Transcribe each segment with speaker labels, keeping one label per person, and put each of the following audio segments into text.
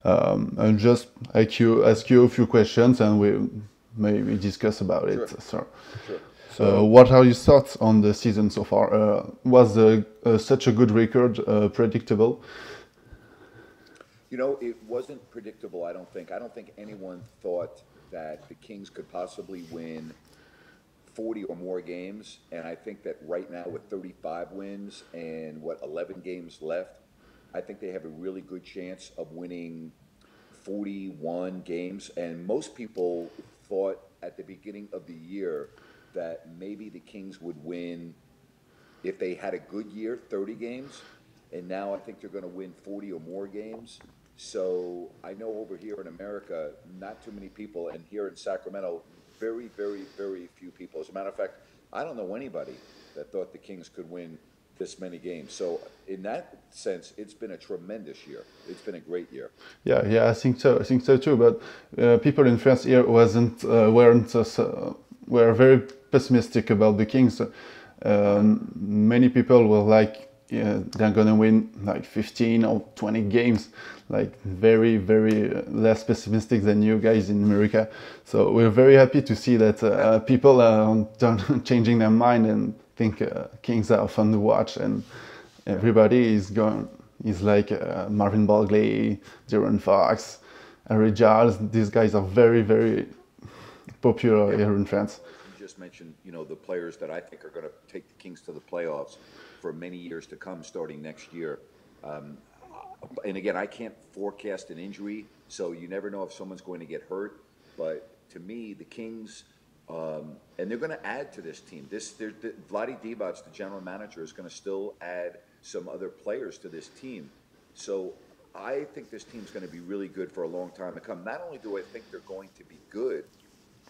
Speaker 1: And just ask you a few questions, and we maybe discuss about
Speaker 2: Sure,
Speaker 1: it. So,
Speaker 2: sure. So,
Speaker 1: what are your thoughts on the season so far? Was such a good record predictable?
Speaker 2: it wasn't predictable, I don't think. I don't think anyone thought that the Kings could possibly win 40 or more games. And I think that right now, with 35 wins and 11 games left, I think they have a really good chance of winning 41 games. And most people thought at the beginning of the year that maybe the Kings would win, if they had a good year, 30 games. And now I think they're going to win 40 or more games. So I know over here in America, not too many people, and here in Sacramento, very, very, very few people. As a matter of fact, I don't know anybody that thought the Kings could win this many games. So in that sense, it's been a tremendous year. It's been a great year.
Speaker 1: Yeah, yeah, I think so. I think so too. But people in France here weren't were very pessimistic about the Kings. Many people were like, yeah, they're gonna win like 15 or 20 games, like very, very less pessimistic than you guys in America. So we're very happy to see that people are changing their mind and think Kings are fun to watch, and everybody is going. Is like Marvin Bagley, De'Aaron Fox, Harry Giles. These guys are very, very popular
Speaker 2: Yeah,
Speaker 1: here in France.
Speaker 2: you just mentioned, the players that I think are going to take the Kings to the playoffs for many years to come, starting next year. Um, and again, I can't forecast an injury, so you never know if someone's going to get hurt. But to me, the Kings, and they're going to add to this team. Vlade Divac, the general manager, is going to still add some other players to this team. So I think this team's going to be really good for a long time to come. Not only do I think they're going to be good,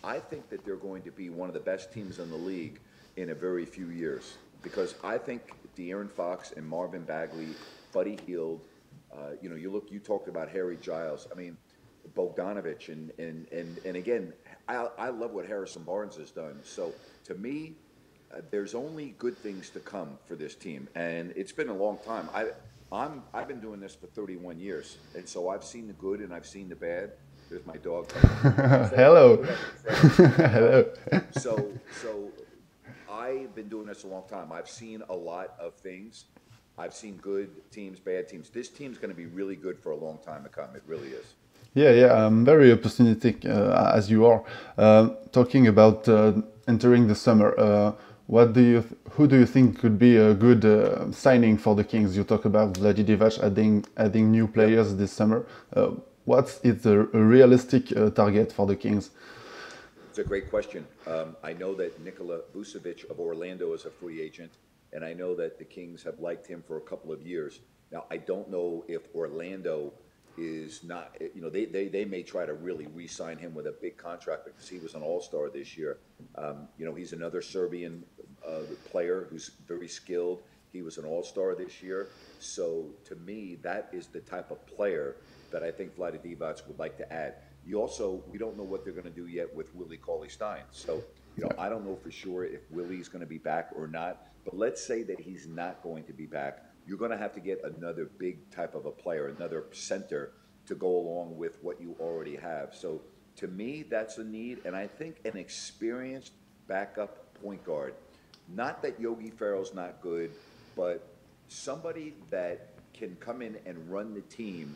Speaker 2: I think that they're going to be one of the best teams in the league in a very few years, because I think De'Aaron Fox and Marvin Bagley, Buddy Hield, you talked about Harry Giles. I mean, Bogdanovich, and again, I love what Harrison Barnes has done. So to me, there's only good things to come for this team, and it's been a long time. I've been doing this for 31 years, and so I've seen the good and I've seen the bad. There's my dog coming in. Say hello.
Speaker 1: Hello.
Speaker 2: Put up your face.
Speaker 1: Hello.
Speaker 2: So I've been doing this a long time. I've seen a lot of things. I've seen good teams, bad teams. This team's going to be really good for a long time to come. It really is.
Speaker 1: Yeah, yeah, I'm very opportunistic as you are. Talking about entering the summer, who do you think could be a good signing for the Kings? You talk about Vladi Divac adding new
Speaker 2: Yep.
Speaker 1: players this summer. What is a realistic target for the Kings?
Speaker 2: It's a great question. I know that Nikola Vucevic of Orlando is a free agent, and I know that the Kings have liked him for a couple of years. Now, I don't know if Orlando is not, they may try to really re-sign him with a big contract because he was an all-star this year. He's another Serbian player who's very skilled. He was an all-star this year. So to me, that is the type of player that I think Vlade Divac would like to add. We don't know what they're going to do yet with Willie Cauley-Stein. So, I don't know for sure if Willie's going to be back or not. But let's say that he's not going to be back. You're going to have to get another big type of a player, another center to go along with what you already have. So to me, that's a need. And I think an experienced backup point guard, not that Yogi Ferrell's not good, but somebody that can come in and run the team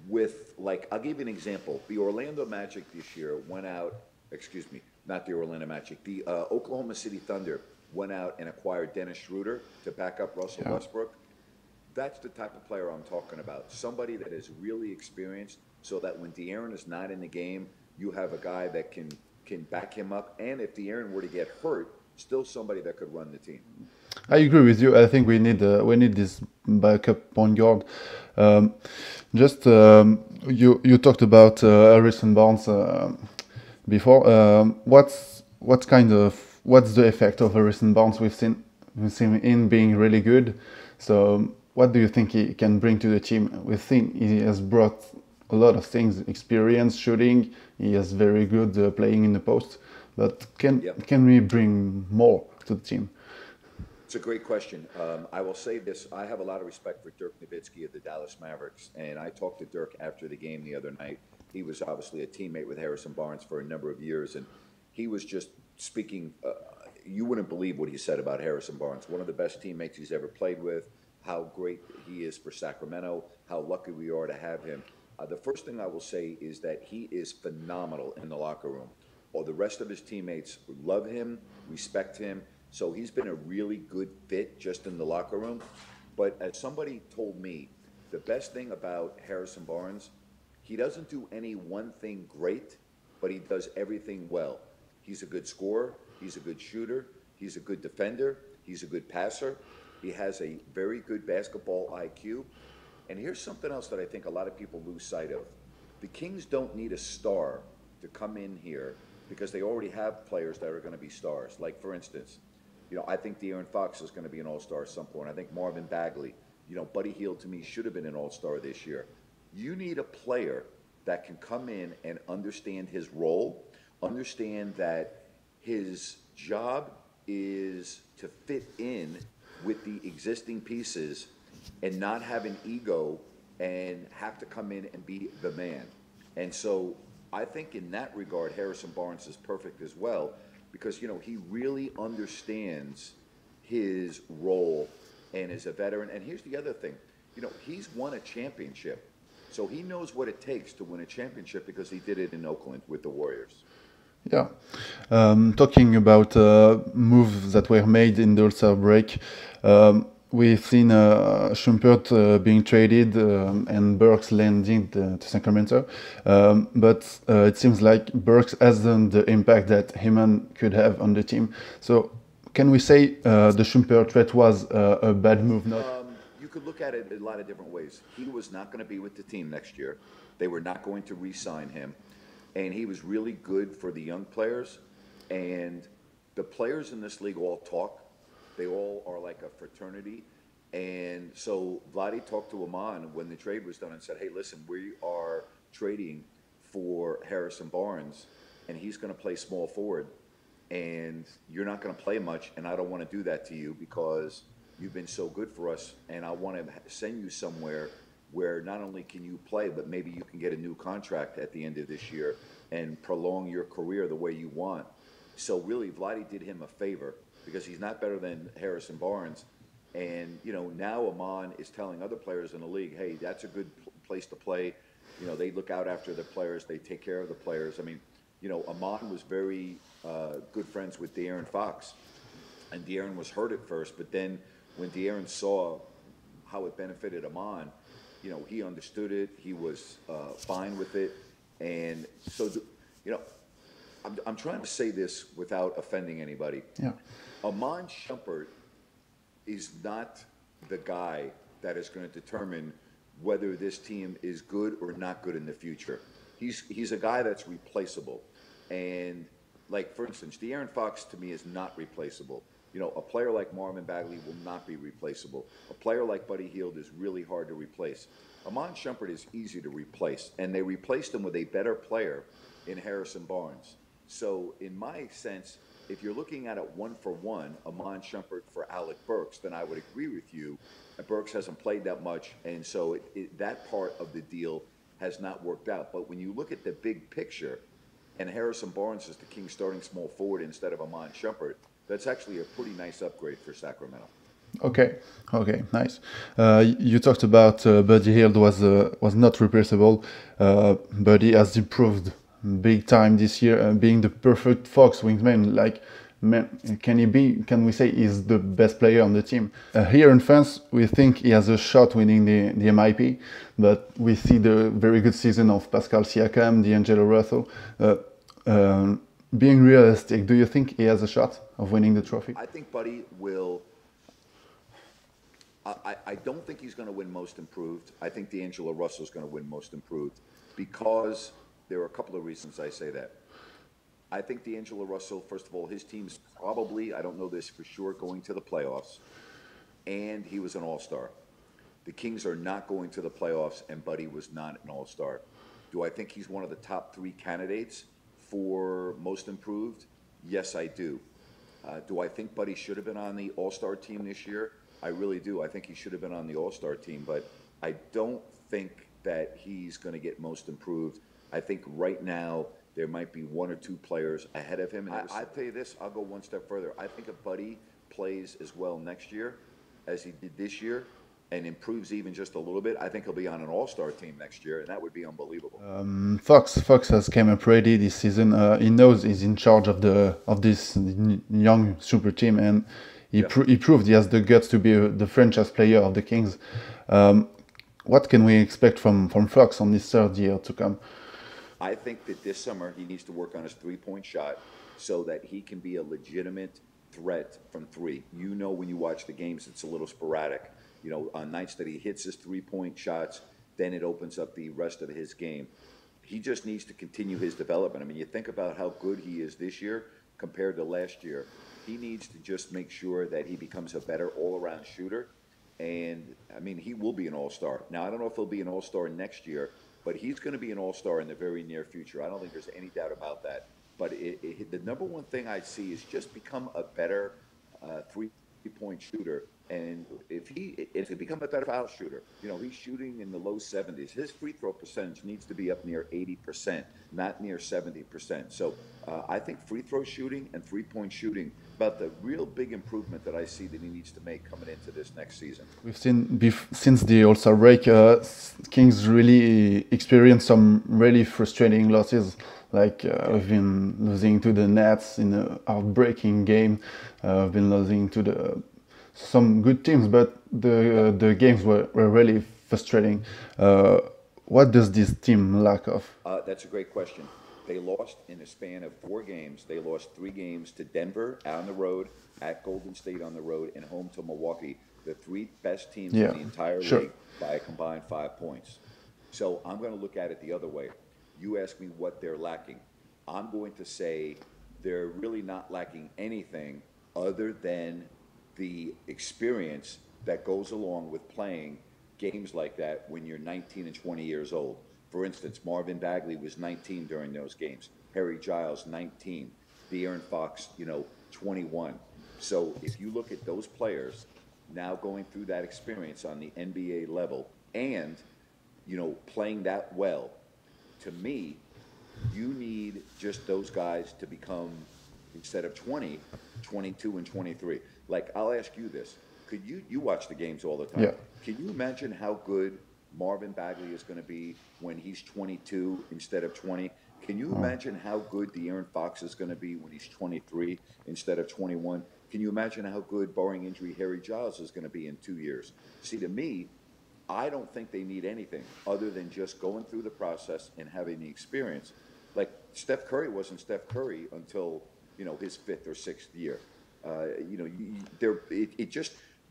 Speaker 2: with, like, I'll give you an example. The Orlando Magic this year went out, excuse me, not the Orlando Magic, the Oklahoma City Thunder went out and acquired Dennis Schroeder to back up Russell
Speaker 1: Yeah.
Speaker 2: Westbrook. That's the type of player I'm talking about. Somebody that is really experienced, so that when De'Aaron is not in the game, you have a guy that can back him up. And if De'Aaron were to get hurt, still somebody that could run the team.
Speaker 1: I agree with you. I think we need this backup point guard. Um, just you talked about Harrison Barnes before. What's the effect of Harrison Barnes? We've seen him being really good. So what do you think he can bring to the team? We think he has brought a lot of things: experience, shooting. He is very good playing in the post. But
Speaker 2: Yep.
Speaker 1: can we bring more to the team?
Speaker 2: It's a great question. I will say this. I have a lot of respect for Dirk Nowitzki of the Dallas Mavericks, and I talked to Dirk after the game the other night. He was obviously a teammate with Harrison Barnes for a number of years, and he was just speaking. You wouldn't believe what he said about Harrison Barnes, one of the best teammates he's ever played with, how great he is for Sacramento, how lucky we are to have him. The first thing I will say is that he is phenomenal in the locker room. All the rest of his teammates love him, respect him. So he's been a really good fit just in the locker room. But as somebody told me, the best thing about Harrison Barnes, he doesn't do any one thing great, but he does everything well. He's a good scorer. He's a good shooter. He's a good defender. He's a good passer. He has a very good basketball IQ. And here's something else that I think a lot of people lose sight of. The Kings don't need a star to come in here because they already have players that are going to be stars. Like, for instance, I think De'Aaron Fox is going to be an all-star at some point. I think Marvin Bagley, Buddy Hield to me should have been an all-star this year. You need a player that can come in and understand his role, understand that his job is to fit in with the existing pieces and not have an ego and have to come in and be the man. And so I think in that regard, Harrison Barnes is perfect as well. Because, he really understands his role and is a veteran. And here's the other thing. He's won a championship. So he knows what it takes to win a championship because he did it in Oakland with the Warriors.
Speaker 1: Yeah. Talking about moves that were made in the All-Star break, we've seen Shumpert being traded and Burks landing to Sacramento. But it seems like Burks hasn't the impact that Hyman could have on the team. So can we say the Shumpert trade was a bad move?
Speaker 2: You could look at it a lot of different ways. He was not going to be with the team next year. They were not going to re-sign him. And he was really good for the young players. And the players in this league all talk. They all are like a fraternity. And so Vlade talked to Aman when the trade was done and said, hey, listen, we are trading for Harrison Barnes, and he's going to play small forward. And you're not going to play much, and I don't want to do that to you because you've been so good for us, and I want to send you somewhere where not only can you play, but maybe you can get a new contract at the end of this year and prolong your career the way you want. So really, Vlade did him a favor because he's not better than Harrison Barnes. And, now Aman is telling other players in the league, hey, that's a good place to play. They look out after the players. They take care of the players. I mean, Aman was very good friends with De'Aaron Fox. And De'Aaron was hurt at first. But then when De'Aaron saw how it benefited Aman, he understood it. He was fine with it. And so, I'm trying to say this without offending anybody.
Speaker 1: Yeah.
Speaker 2: Aman Shumpert is not the guy that is going to determine whether this team is good or not good in the future. He's a guy that's replaceable. And like, for instance, De'Aaron Fox to me is not replaceable. A player like Marvin Bagley will not be replaceable. A player like Buddy Hield is really hard to replace. Aman Shumpert is easy to replace, and they replaced him with a better player in Harrison Barnes. So in my sense, if you're looking at it one for one, Aman Shumpert for Alec Burks, then I would agree with you. Burks hasn't played that much, and so that part of the deal has not worked out. But when you look at the big picture, and Harrison Barnes is the Kings starting small forward instead of Aman Shumpert, that's actually a pretty nice upgrade for Sacramento.
Speaker 1: Okay, nice. You talked about Buddy Hield was not replaceable. Buddy has improved big time this year, being the perfect Fox wingman. Like, can we say he's the best player on the team? Here in France, we think he has a shot winning the MIP, but we see the very good season of Pascal Siakam, D'Angelo Russell. Being realistic, do you think he has a shot of winning the trophy?
Speaker 2: I think Buddy will. I don't think he's going to win Most Improved. I think D'Angelo Russell is going to win Most Improved because there are a couple of reasons I say that. I think D'Angelo Russell, first of all, his team's probably, I don't know this for sure, going to the playoffs, and he was an all-star. The Kings are not going to the playoffs, and Buddy was not an all-star. Do I think he's one of the top 3 candidates for Most Improved? Yes, I do. Do I think Buddy should have been on the All-Star team this year? I really do. I think he should have been on the All-Star team, but I don't think that he's going to get most improved. I think right now there might be one or two players ahead of him. And I'll tell you this, I'll go one step further. I think if Buddy plays as well next year as he did this year and improves even just a little bit, I think he'll be on an All-Star team next year, and that would be unbelievable.
Speaker 1: Fox has came up ready this season. He knows he's in charge of this young super team, and he proved he has the guts to be the franchise player of the Kings. What can we expect from Fox on this third year to come?
Speaker 2: I think that this summer he needs to work on his three-point shot so that he can be a legitimate threat from three. You know, when you watch the games, it's a little sporadic. You know, on nights that he hits his three-point shots, then it opens up the rest of his game. He just needs to continue his development. I mean, you think about how good he is this year compared to last year. He needs to just make sure that he becomes a better all-around shooter. And, I mean, he will be an all-star. Now, I don't know if he'll be an all-star next year, but he's going to be an all-star in the very near future. I don't think there's any doubt about that. But the number one thing I see is just become a better three-point shooter. And if he become a better foul shooter, you know, he's shooting in the low 70s. His free throw percentage needs to be up near 80%, not near 70%. So I think free throw shooting and three-point shooting, about the real big improvement that I see that he needs to make coming into this next season.
Speaker 1: We've seen since the All-Star break, Kings really experienced some really frustrating losses. Like we've been losing to the Nets in a heartbreaking game. We've been losing to some good teams, but the games were really frustrating. What does this team lack of?
Speaker 2: That's a great question. They lost in a span of 4 games. They lost 3 games to Denver on the road, at Golden State on the road, and home to Milwaukee, the 3 best teams in the entire league by a combined 5 points. So I'm going to look at it the other way. You ask me what they're lacking. I'm going to say they're really not lacking anything other than the experience that goes along with playing games like that when you're 19 and 20 years old. For instance, Marvin Bagley was 19 during those games. Harry Giles, 19. De'Aaron Fox, 21. So if you look at those players now going through that experience on the NBA level and, playing that well, to me, you need just those guys to become, instead of 20, 22 and 23. Like, I'll ask you this. Could you watch the games all the time.
Speaker 1: Yeah.
Speaker 2: Can you imagine how good Marvin Bagley is going to be when he's 22 instead of 20? Can you imagine how good De'Aaron Fox is going to be when he's 23 instead of 21? Can you imagine how good, barring injury, Harry Giles is going to be in 2 years? See, to me, I don't think they need anything other than just going through the process and having the experience. Like, Steph Curry wasn't Steph Curry until, his 5th or 6th year.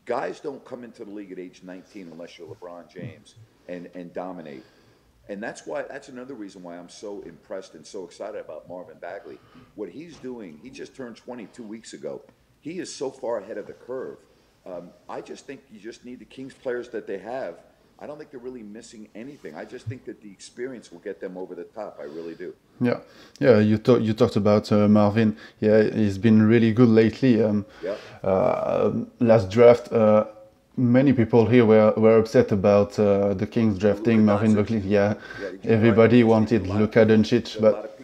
Speaker 2: Guys don't come into the league at age 19 unless you're LeBron James and dominate. And that's another reason why I'm so impressed and so excited about Marvin Bagley. What he's doing, he just turned 22 weeks ago. He is so far ahead of the curve. I just think you just need the Kings players that they have. I don't think they're really missing anything. I just think that the experience will get them over the top. I really do.
Speaker 1: Yeah. You talked about Marvin. Yeah, he's been really good lately. Last draft, many people here were upset about the Kings drafting Marvin Bagley. Yeah, everybody wanted Luka Doncic, but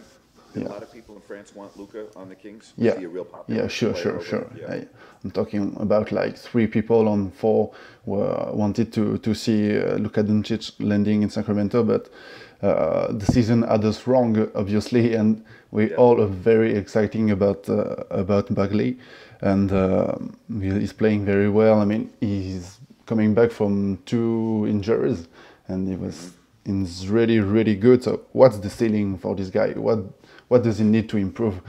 Speaker 2: a lot of people in France want Luka on the Kings.
Speaker 1: Yeah,
Speaker 2: is he a real popular
Speaker 1: sure.
Speaker 2: Yeah.
Speaker 1: I'm talking about like 3 people on 4 wanted to see Luka Doncic landing in Sacramento, but the season had us wrong, obviously, and we all are very exciting about Bagley, and he's playing very well. I mean, he's coming back from 2 injuries, and he's really, really good. So, what's the ceiling for this guy? What does he need to improve?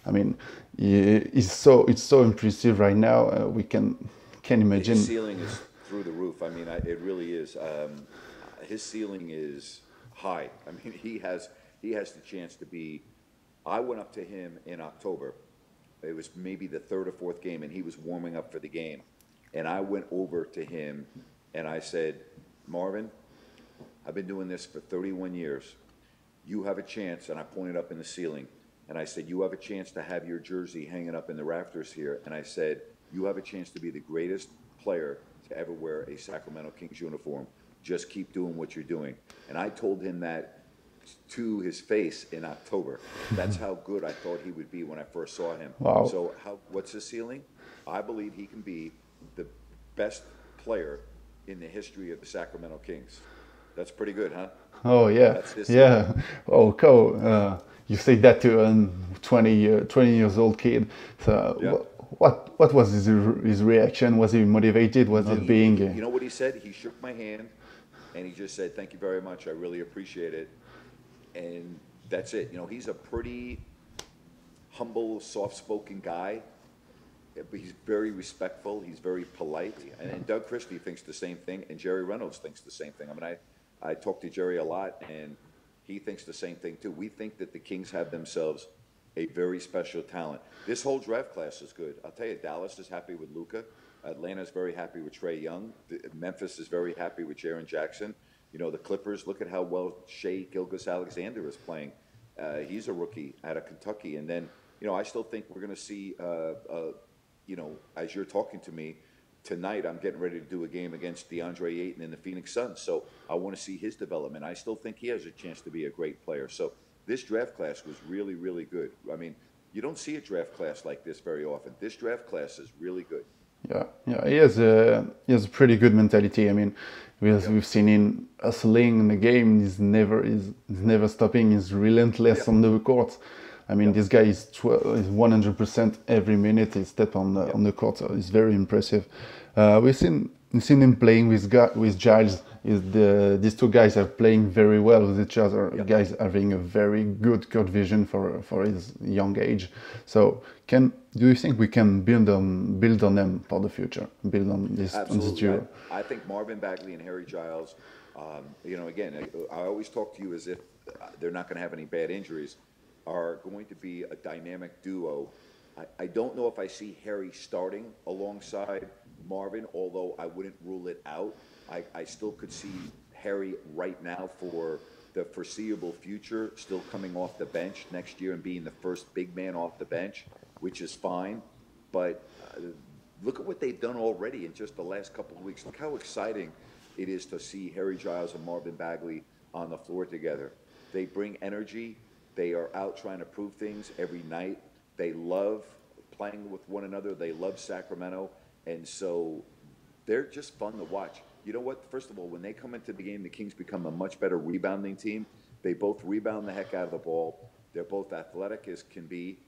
Speaker 1: I mean, it's so impressive right now. We can imagine.
Speaker 2: His ceiling is through the roof. I mean, it really is. His ceiling is high. I mean, he has the chance to be. I went up to him in October. It was maybe the 3rd or 4th game, and he was warming up for the game. And I went over to him, and I said, Marvin, I've been doing this for 31 years. You have a chance, and I pointed up in the ceiling. and I said, you have a chance to have your jersey hanging up in the rafters here. And I said, you have a chance to be the greatest player to ever wear a Sacramento Kings uniform. Just keep doing what you're doing. And I told him that to his face in October. That's how good I thought he would be when I first saw him.
Speaker 1: Wow.
Speaker 2: So what's his ceiling? I believe he can be the best player in the history of the Sacramento Kings. That's pretty good, huh?
Speaker 1: Oh yeah, yeah. Oh, cool. You say that to a 20 years old kid. So
Speaker 2: Yeah.
Speaker 1: what was his reaction? Was he motivated? Was it being?
Speaker 2: You know what he said? He shook my hand, and he just said, "Thank you very much. I really appreciate it." And that's it. You know, he's a pretty humble, soft-spoken guy. But he's very respectful. He's very polite. And Doug Christie thinks the same thing, and Jerry Reynolds thinks the same thing. I mean, I talk to Jerry a lot, and he thinks the same thing too. We think that the Kings have themselves a very special talent. This whole draft class is good. I'll tell you, Dallas is happy with Luka. Atlanta's very happy with Trae Young. Memphis is very happy with Jaren Jackson. You know, the Clippers, look at how well Shea Gilgeous-Alexander is playing. He's a rookie out of Kentucky. And then, you know, I still think we're going to see, you know, as you're talking to me, tonight I'm getting ready to do a game against DeAndre Ayton and the Phoenix Suns. So I want to see his development. I still think he has a chance to be a great player. So this draft class was really, really good. I mean, you don't see a draft class like this very often. This draft class is really good.
Speaker 1: Yeah, he has a pretty good mentality. I mean, we've seen him hustling in the game. He's never stopping. He's relentless on the court. I mean, this guy is 100% every minute he step on the court. So it's very impressive. We've seen him playing with Giles. These two guys are playing very well with each other. Guys having a very good court vision for his young age. So do you think we can build on them for the future? Build on this duo?
Speaker 2: I think Marvin Bagley and Harry Giles. You know, again, I always talk to you as if they're not going to have any bad injuries. Are going to be a dynamic duo. I don't know if I see Harry starting alongside Marvin, although I wouldn't rule it out. I still could see Harry right now for the foreseeable future still coming off the bench next year and being the first big man off the bench, which is fine. But look at what they've done already in just the last couple of weeks. Look how exciting it is to see Harry Giles and Marvin Bagley on the floor together. They bring energy. They are out trying to prove things every night. They love playing with one another. They love Sacramento. And so they're just fun to watch. You know what? First of all, when they come into the game, the Kings become a much better rebounding team. They both rebound the heck out of the ball. They're both athletic as can be.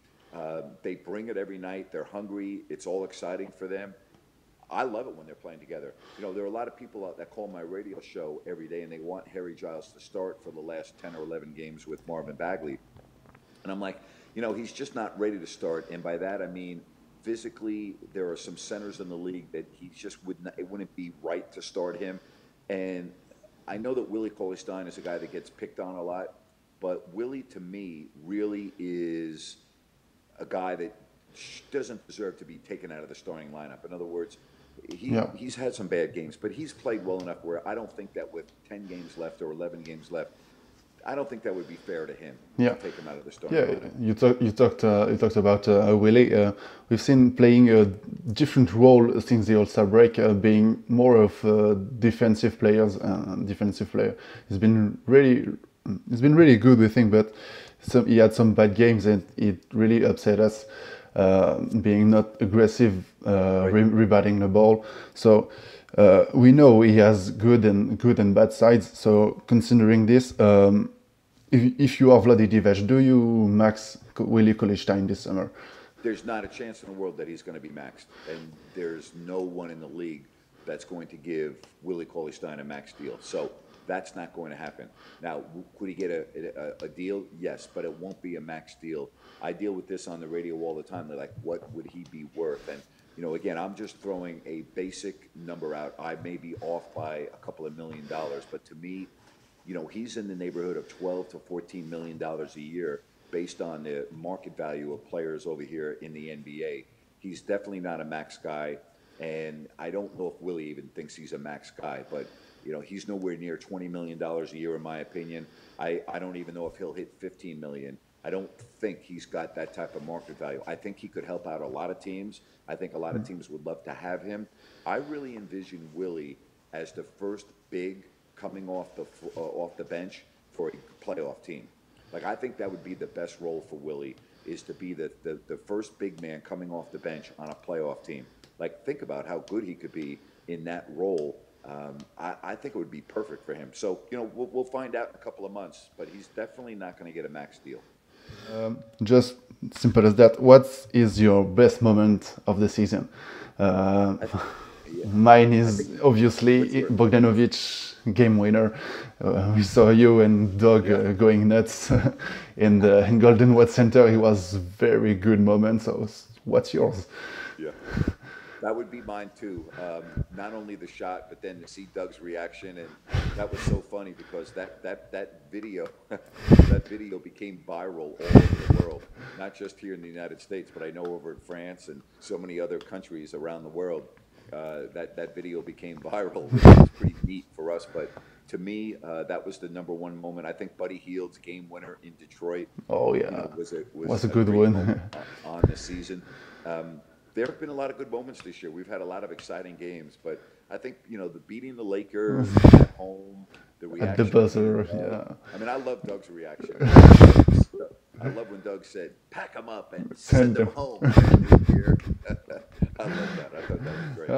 Speaker 2: They bring it every night. They're hungry. It's all exciting for them. I love it when they're playing together. You know, there are a lot of people out that call my radio show every day, and they want Harry Giles to start for the last 10 or 11 games with Marvin Bagley. And I'm like, you know, he's just not ready to start. And by that, I mean, physically, there are some centers in the league that he just it wouldn't be right to start him. And I know that Willie Cauley-Stein is a guy that gets picked on a lot, but Willie, to me, really is a guy that doesn't deserve to be taken out of the starting lineup. In other words, he's had some bad games, but he's played well enough where I don't think that with 10 games left or 11 games left, I don't think that would be fair to him to take him out of the starting lineup.
Speaker 1: You talked about Willie. We've seen playing a different role since the All-Star break, being more of a defensive player. He's been really good, we think, but he had some bad games and it really upset us. Being not aggressive, rebounding the ball. So we know he has good and bad sides. So considering this, if you are Vlade Divac, do you max Willie Cauley-Stein this summer?
Speaker 2: There's not a chance in the world that he's going to be maxed, and there's no one in the league that's going to give Willie Cauley-Stein a max deal. So that's not going to happen. Now, could he get a deal? Yes, but it won't be a max deal. I deal with this on the radio all the time. They're like, what would he be worth? And, you know, again, I'm just throwing a basic number out. I may be off by a couple of $1 million, but to me, you know, he's in the neighborhood of $12 to $14 million a year based on the market value of players over here in the NBA. He's definitely not a max guy, and I don't know if Willie even thinks he's a max guy, but you know, he's nowhere near $20 million a year, in my opinion. I don't even know if he'll hit $15 million. I don't think he's got that type of market value. I think he could help out a lot of teams. I think a lot of teams would love to have him. I really envision Willie as the first big coming off the bench for a playoff team. Like, I think that would be the best role for Willie, is to be the first big man coming off the bench on a playoff team. Like, think about how good he could be in that role. I think it would be perfect for him. So, you know, we'll find out in a couple of months, but he's definitely not going to get a max deal.
Speaker 1: Just simple as that. What is your best moment of the season? Mine is obviously Bogdanovic game winner. We saw you and Doug going nuts in Golden Watt Center. It was very good moment. So what's yours?
Speaker 2: Yeah, that would be mine too. Not only the shot, but then to see Doug's reaction, and that was so funny because that video that video became viral all over the world, not just here in the United States, but I know over in France and so many other countries around the world. That video became viral, which is pretty neat for us. But to me, that was the #1 moment. I think Buddy Hield's game winner in Detroit.
Speaker 1: Oh yeah,
Speaker 2: was
Speaker 1: a good one
Speaker 2: on the season. There have been a lot of good moments this year. We've had a lot of exciting games, but I think, you know, the beating the Lakers at home, the reaction
Speaker 1: at the buzzer. Yeah,
Speaker 2: I mean, I love Doug's reaction. I love when Doug said, "Pack them up and send them home." I love that. I thought that was great.